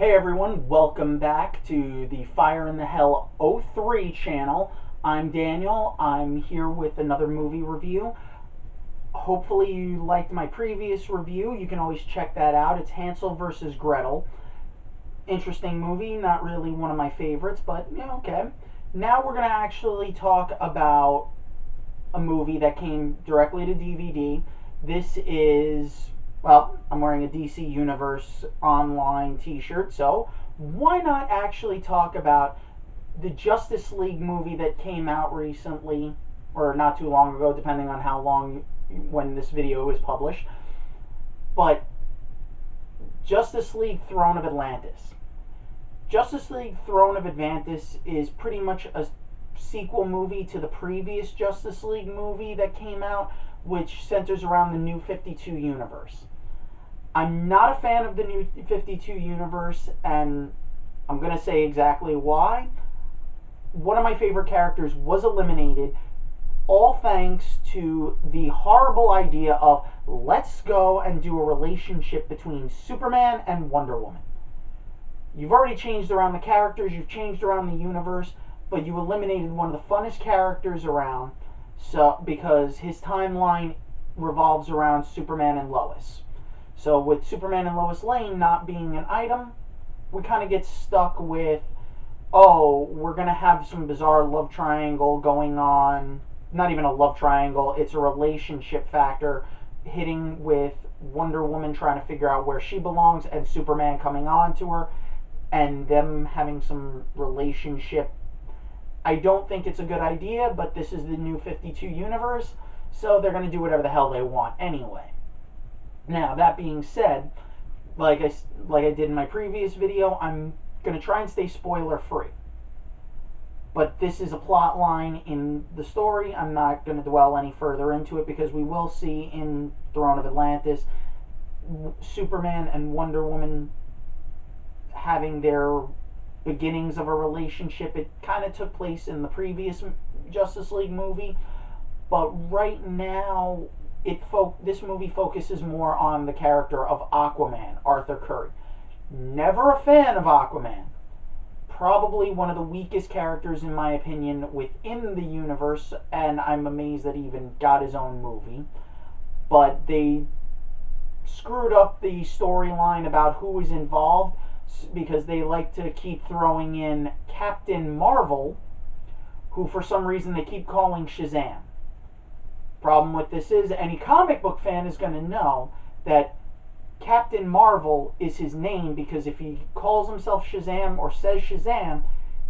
Hey everyone, welcome back to the Fire in the Hell '03 channel. I'm Daniel. I'm here with another movie review. Hopefully you liked my previous review. You can always check that out. It's Hansel versus Gretel. Interesting movie, not really one of my favorites, but yeah, okay. Now we're going to actually talk about a movie that came directly to DVD. This is, well, I'm wearing a DC Universe online t-shirt, so why not actually talk about the Justice League movie that came out recently, or not too long ago, depending on how long when this video is published. But Justice League Throne of Atlantis. Justice League Throne of Atlantis is pretty much a sequel movie to the previous Justice League movie that came out, which centers around the New 52 universe. I'm not a fan of the New 52 universe, and I'm going to say exactly why. One of my favorite characters was eliminated, all thanks to the horrible idea of let's go and do a relationship between Superman and Wonder Woman. You've already changed around the characters, you've changed around the universe, but you eliminated one of the funnest characters around, so because his timeline revolves around Superman and Lois. So with Superman and Lois Lane not being an item, we kind of get stuck with, oh, we're going to have some bizarre love triangle going on. Not even a love triangle, it's a relationship factor hitting with Wonder Woman trying to figure out where she belongs and Superman coming on to her and them having some relationship. I don't think it's a good idea, but this is the New 52 universe, so they're going to do whatever the hell they want anyway. Now, that being said, like I did in my previous video, I'm going to try and stay spoiler free. But this is a plot line in the story. I'm not going to dwell any further into it because we will see in Throne of Atlantis Superman and Wonder Woman having their beginnings of a relationship. It kind of took place in the previous Justice League movie, but right now this movie focuses more on the character of Aquaman, Arthur Curry. Never a fan of Aquaman. Probably one of the weakest characters in my opinion within the universe, and I'm amazed that he even got his own movie. But they screwed up the storyline about who was involved because they like to keep throwing in Captain Marvel, who for some reason they keep calling Shazam. Problem with this is, any comic book fan is going to know that Captain Marvel is his name because if he calls himself Shazam or says Shazam,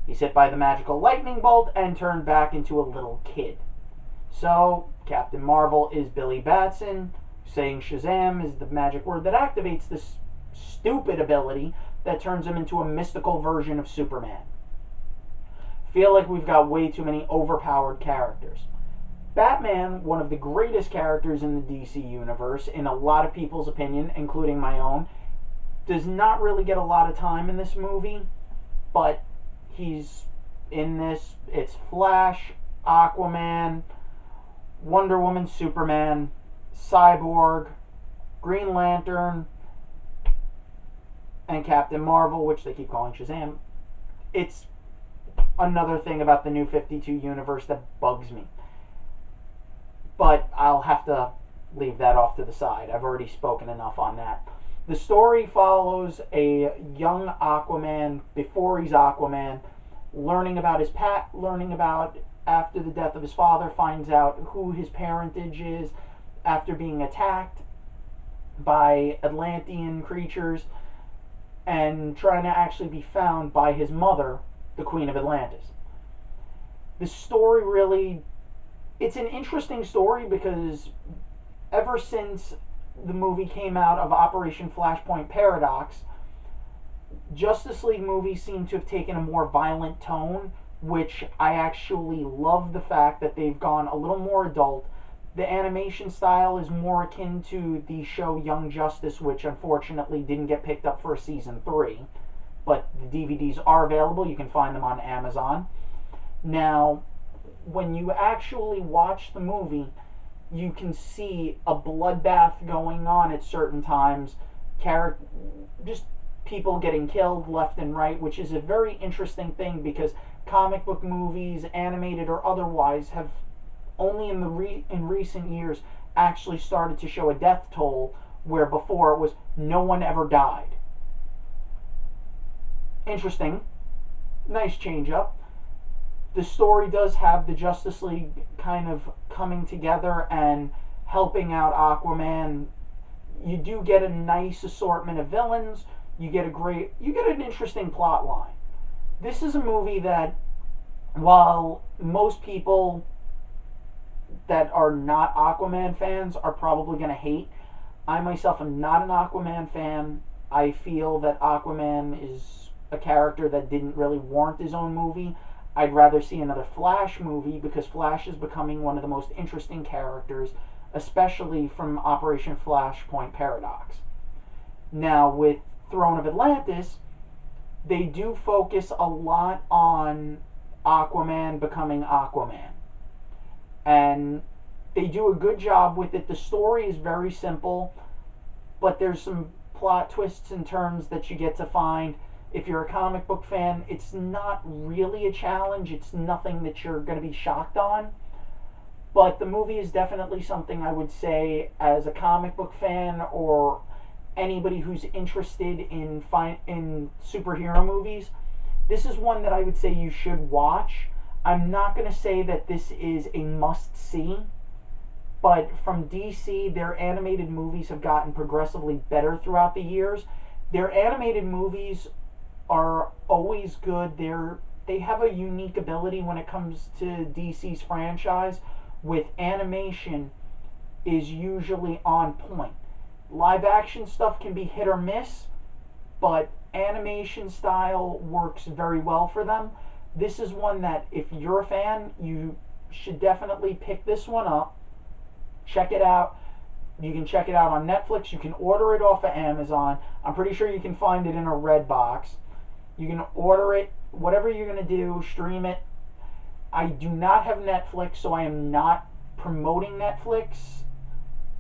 he's hit by the magical lightning bolt and turned back into a little kid. So, Captain Marvel is Billy Batson. Saying Shazam is the magic word that activates this stupid ability that turns him into a mystical version of Superman. Feel like we've got way too many overpowered characters. Batman, one of the greatest characters in the DC universe, in a lot of people's opinion, including my own, does not really get a lot of time in this movie, but he's in this. It's Flash, Aquaman, Wonder Woman, Superman, Cyborg, Green Lantern, and Captain Marvel, which they keep calling Shazam. It's another thing about the New 52 universe that bugs me. But I'll have to leave that off to the side. I've already spoken enough on that. The story follows a young Aquaman before he's Aquaman, learning about after the death of his father, finds out who his parentage is after being attacked by Atlantean creatures and trying to actually be found by his mother, the Queen of Atlantis. The story really, it's an interesting story because ever since the movie came out of Operation Flashpoint Paradox, Justice League movies seem to have taken a more violent tone, which I actually love the fact that they've gone a little more adult. The animation style is more akin to the show Young Justice, which unfortunately didn't get picked up for season 3. But the DVDs are available. You can find them on Amazon. Now, when you actually watch the movie, you can see a bloodbath going on at certain times. Just people getting killed left and right, which is a very interesting thing because comic book movies, animated or otherwise, have only in recent years actually started to show a death toll, where before it was no one ever died. Interesting. Nice change up. The story does have the Justice League kind of coming together and helping out Aquaman. You do get a nice assortment of villains. You get an interesting plot line. This is a movie that, while most people that are not Aquaman fans are probably going to hate, I myself am not an Aquaman fan. I feel that Aquaman is a character that didn't really warrant his own movie. I'd rather see another Flash movie because Flash is becoming one of the most interesting characters, especially from Operation Flashpoint Paradox. Now, with Throne of Atlantis, they do focus a lot on Aquaman becoming Aquaman. And they do a good job with it. The story is very simple, but there's some plot twists and turns that you get to find. If you're a comic book fan, it's not really a challenge. It's nothing that you're going to be shocked on. But the movie is definitely something I would say, as a comic book fan or anybody who's interested in superhero movies, this is one that I would say you should watch. I'm not going to say that this is a must-see, but from DC, their animated movies have gotten progressively better throughout the years. Their animated movies are always good. They have a unique ability when it comes to DC's franchise with animation is usually on point. Live action stuff can be hit or miss, but animation style works very well for them. This is one that if you're a fan, you should definitely pick this one up. Check it out. You can check it out on Netflix. You can order it off of Amazon. I'm pretty sure you can find it in a red box. You can order it, whatever you're going to do, stream it. I do not have Netflix, so I am not promoting Netflix.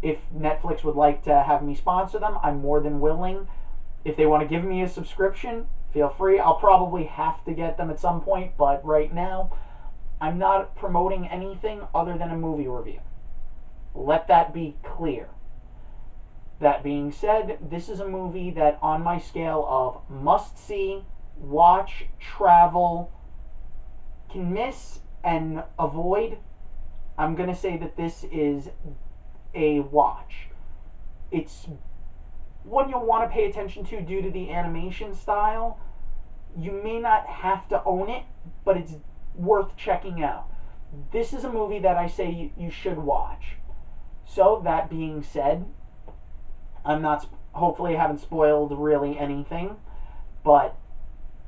If Netflix would like to have me sponsor them, I'm more than willing. If they want to give me a subscription, feel free. I'll probably have to get them at some point, but right now, I'm not promoting anything other than a movie review. Let that be clear. That being said, this is a movie that on my scale of must-see, watch, travel, can miss, and avoid, I'm going to say that this is a watch. It's one you'll want to pay attention to due to the animation style. You may not have to own it, but it's worth checking out. This is a movie that I say you should watch. So, that being said, hopefully I haven't spoiled really anything, but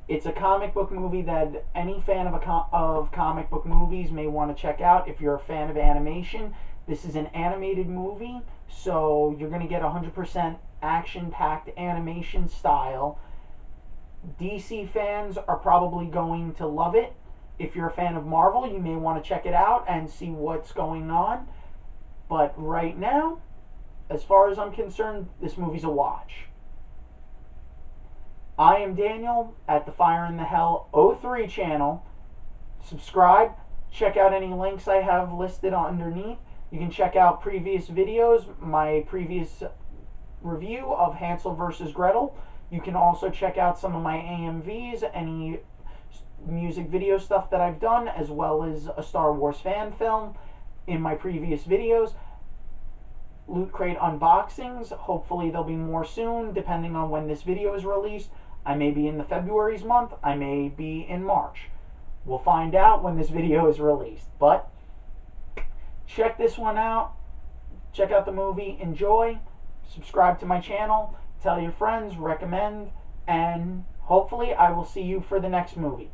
it's a comic book movie that any fan of comic book movies may want to check out. If you're a fan of animation, this is an animated movie, so you're going to get 100% action-packed animation style. DC fans are probably going to love it. If you're a fan of Marvel, you may want to check it out and see what's going on. But right now, as far as I'm concerned, this movie's a watch. I am Daniel at the Fire in the Hell 03 channel. Subscribe. Check out any links I have listed underneath. You can check out previous videos, my previous review of Hansel vs. Gretel. You can also check out some of my AMVs, any music video stuff that I've done, as well as a Star Wars fan film in my previous videos. Loot Crate unboxings. Hopefully there'll be more soon, depending on when this video is released. I may be in the February's month. I may be in March. We'll find out when this video is released. But check this one out. Check out the movie. Enjoy. Subscribe to my channel. Tell your friends. Recommend. And hopefully I will see you for the next movie.